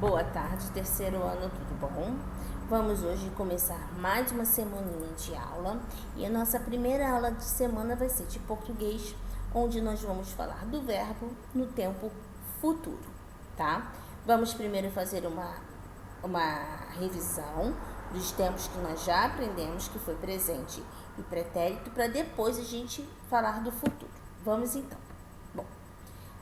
Boa tarde, terceiro ano, tudo bom? Vamos hoje começar mais uma semaninha de aula e a nossa primeira aula de semana vai ser de português, onde nós vamos falar do verbo no tempo futuro, tá? Vamos primeiro fazer uma revisão dos tempos que nós já aprendemos, que foi presente e pretérito, para depois a gente falar do futuro. Vamos então. Bom,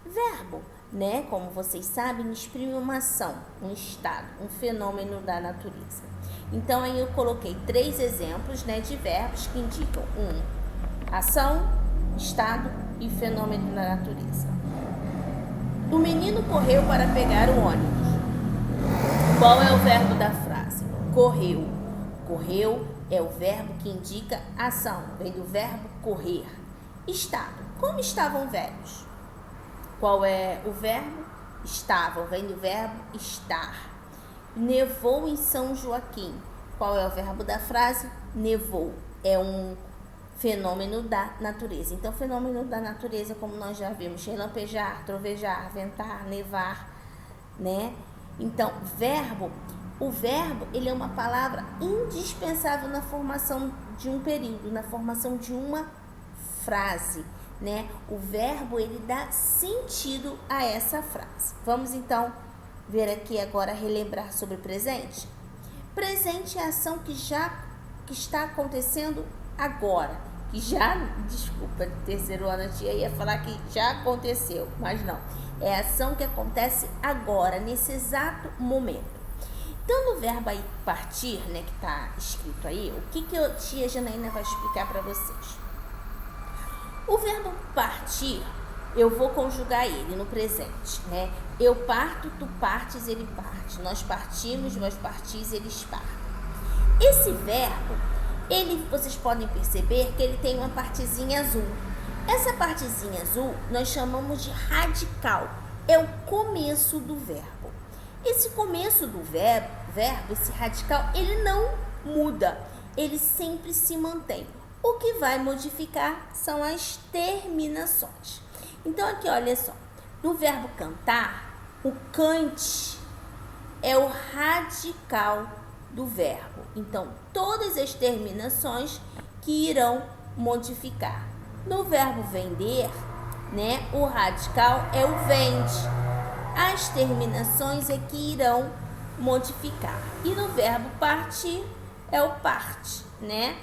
verbo, né, como vocês sabem, exprime uma ação, um estado, um fenômeno da natureza. Então, aí eu coloquei 3 exemplos, né, de verbos que indicam ação, estado e fenômeno da natureza. O menino correu para pegar o ônibus. Qual é o verbo da frase? Correu. Correu é o verbo que indica ação, vem do verbo correr. Estado. Como estavam velhos? Qual é o verbo? Estavam, vem do verbo estar. Nevou em São Joaquim. Qual é o verbo da frase? Nevou. É um fenômeno da natureza. Então, fenômeno da natureza, como nós já vimos, relampejar, trovejar, ventar, nevar, né? Então, o verbo, ele é uma palavra indispensável na formação de um período, na formação de uma frase, né? O verbo, ele dá sentido a essa frase. Vamos então ver aqui agora, relembrar sobre o presente. Presente é a ação que está acontecendo agora. Desculpa, terceiro ano eu ia falar que já aconteceu, mas não. É a ação que acontece agora, nesse exato momento. Então, no verbo aí partir, né, que está escrito aí, o que a tia Janaína vai explicar para vocês? O verbo partir, eu vou conjugar ele no presente, né? Eu parto, tu partes, ele parte. Nós partimos, vós partis, eles partem. Esse verbo, vocês podem perceber que ele tem uma partezinha azul. Essa partezinha azul nós chamamos de radical. É o começo do verbo. Esse começo do verbo, esse radical, ele não muda. Ele sempre se mantém. O que vai modificar são as terminações. Então, aqui, olha só. No verbo cantar, o cante é o radical do verbo. Então, todas as terminações que irão modificar. No verbo vender, né, o radical é o vende. As terminações é que irão modificar. E no verbo partir é o parte, né?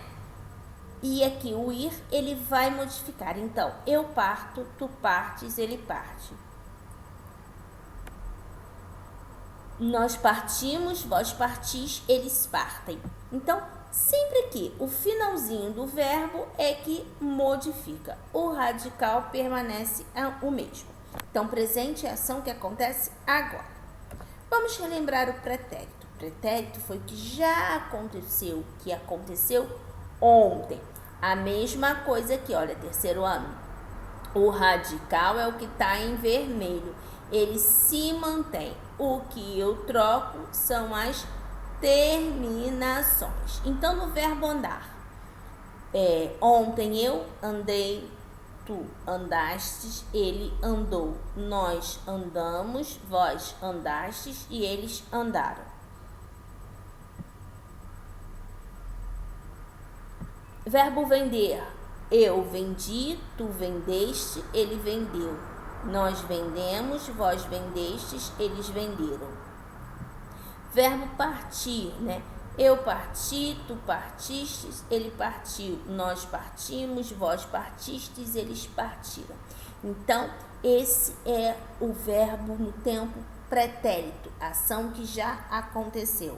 E aqui o ir, ele vai modificar. Então, eu parto, tu partes, ele parte. Nós partimos, vós partis, eles partem. Então, sempre que o finalzinho do verbo é que modifica. O radical permanece o mesmo. Então, presente é a ação que acontece agora. Vamos relembrar o pretérito. O pretérito foi o que já aconteceu, que aconteceu ontem. A mesma coisa aqui, olha, terceiro ano. O radical é o que está em vermelho. Ele se mantém. O que eu troco são as terminações. Então, no verbo andar, ontem eu andei, tu andastes, ele andou, nós andamos, vós andastes e eles andaram. Verbo vender, eu vendi, tu vendeste, ele vendeu. Nós vendemos, vós vendestes, eles venderam. Verbo partir, né? Eu parti, tu partistes, ele partiu. Nós partimos, vós partistes, eles partiram. Então, esse é o verbo no tempo pretérito, ação que já aconteceu.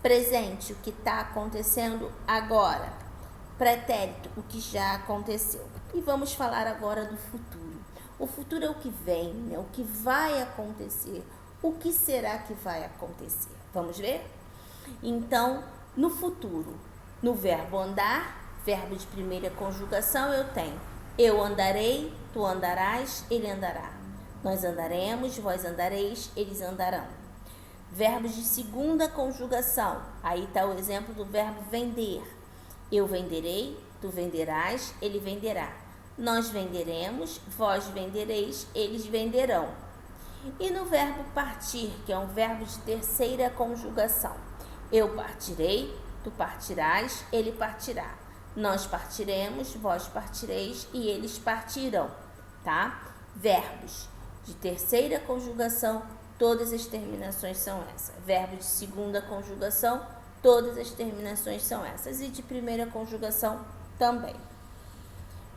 Presente, o que está acontecendo agora. Pretérito, o que já aconteceu. E vamos falar agora do futuro. O futuro é o que vem, né? O que vai acontecer. O que será que vai acontecer? Vamos ver? Então, no futuro, no verbo andar, verbo de primeira conjugação, eu tenho eu andarei, tu andarás, ele andará. Nós andaremos, vós andareis, eles andarão. Verbos de segunda conjugação, aí está o exemplo do verbo vender. Eu venderei, tu venderás, ele venderá. Nós venderemos, vós vendereis, eles venderão. E no verbo partir, que é um verbo de terceira conjugação, eu partirei, tu partirás, ele partirá. Nós partiremos, vós partireis e eles partirão, tá? Verbos de terceira conjugação, todas as terminações são essas. Verbo de segunda conjugação, todas as terminações são essas. E de primeira conjugação também.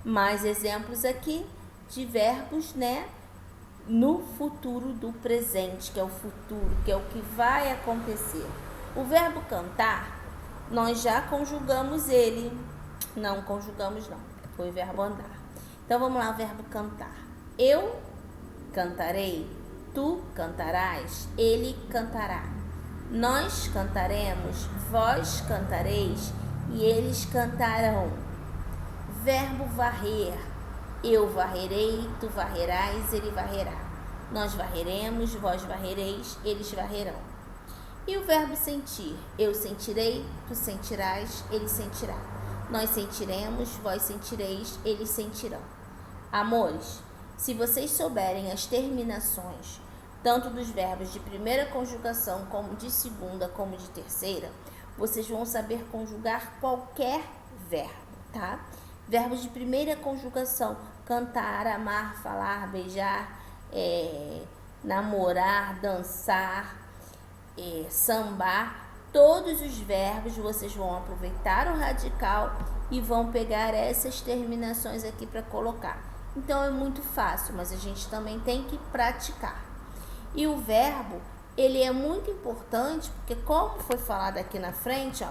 Mais exemplos aqui de verbos, né? No futuro do presente, que é o futuro, que é o que vai acontecer. O verbo cantar, nós já conjugamos ele. Não conjugamos não, foi o verbo andar. Então vamos lá, o verbo cantar. Eu cantarei, tu cantarás, ele cantará. Nós cantaremos, vós cantareis e eles cantarão. Verbo varrer. Eu varrerei, tu varrerás, ele varrerá. Nós varreremos, vós varrereis, eles varrerão. E o verbo sentir. Eu sentirei, tu sentirás, ele sentirá. Nós sentiremos, vós sentireis, eles sentirão. Amores, se vocês souberem as terminações, tanto dos verbos de primeira conjugação, como de segunda, como de terceira, vocês vão saber conjugar qualquer verbo, tá? Verbos de primeira conjugação: cantar, amar, falar, beijar, namorar, dançar, sambar. Todos os verbos vocês vão aproveitar o radical e vão pegar essas terminações aqui para colocar. Então é muito fácil, mas a gente também tem que praticar. E o verbo, ele é muito importante, porque como foi falado aqui na frente, ó,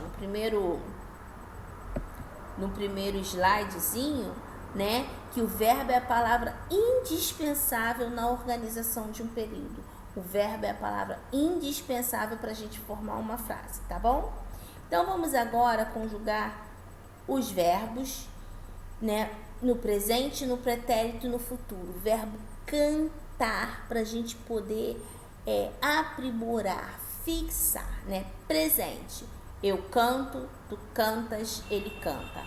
no primeiro slidezinho, né, que o verbo é a palavra indispensável na organização de um período. O verbo é a palavra indispensável para a gente formar uma frase, tá bom? Então, vamos agora conjugar os verbos, né, no presente, no pretérito e no futuro. O verbo cantar, para a gente poder aprimorar, fixar, né? Presente. Eu canto, tu cantas, ele canta.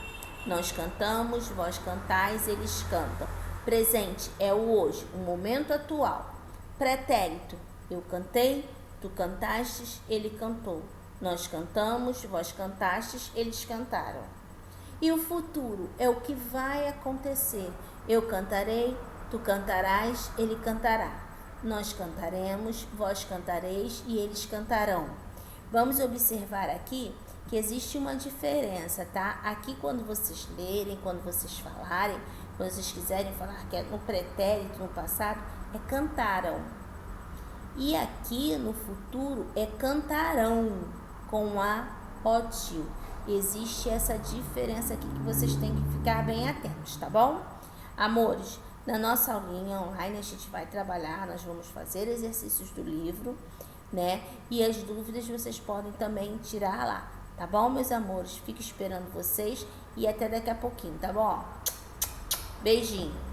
Nós cantamos, vós cantais, eles cantam. Presente é o hoje, o momento atual. Pretérito, eu cantei, tu cantastes, ele cantou. Nós cantamos, vós cantastes, eles cantaram. E o futuro é o que vai acontecer. Eu cantarei, tu cantarás, ele cantará. Nós cantaremos, vós cantareis e eles cantarão. Vamos observar aqui que existe uma diferença, tá? Aqui quando vocês lerem, quando vocês falarem, quando vocês quiserem falar que é no pretérito, no passado, é cantaram. E aqui no futuro é cantarão, com a ótil. Existe essa diferença aqui que vocês têm que ficar bem atentos, tá bom? Amores, na nossa aulinha online a gente vai trabalhar, nós vamos fazer exercícios do livro, né? E as dúvidas vocês podem também tirar lá, tá bom, meus amores? Fico esperando vocês e até daqui a pouquinho, tá bom? Beijinho!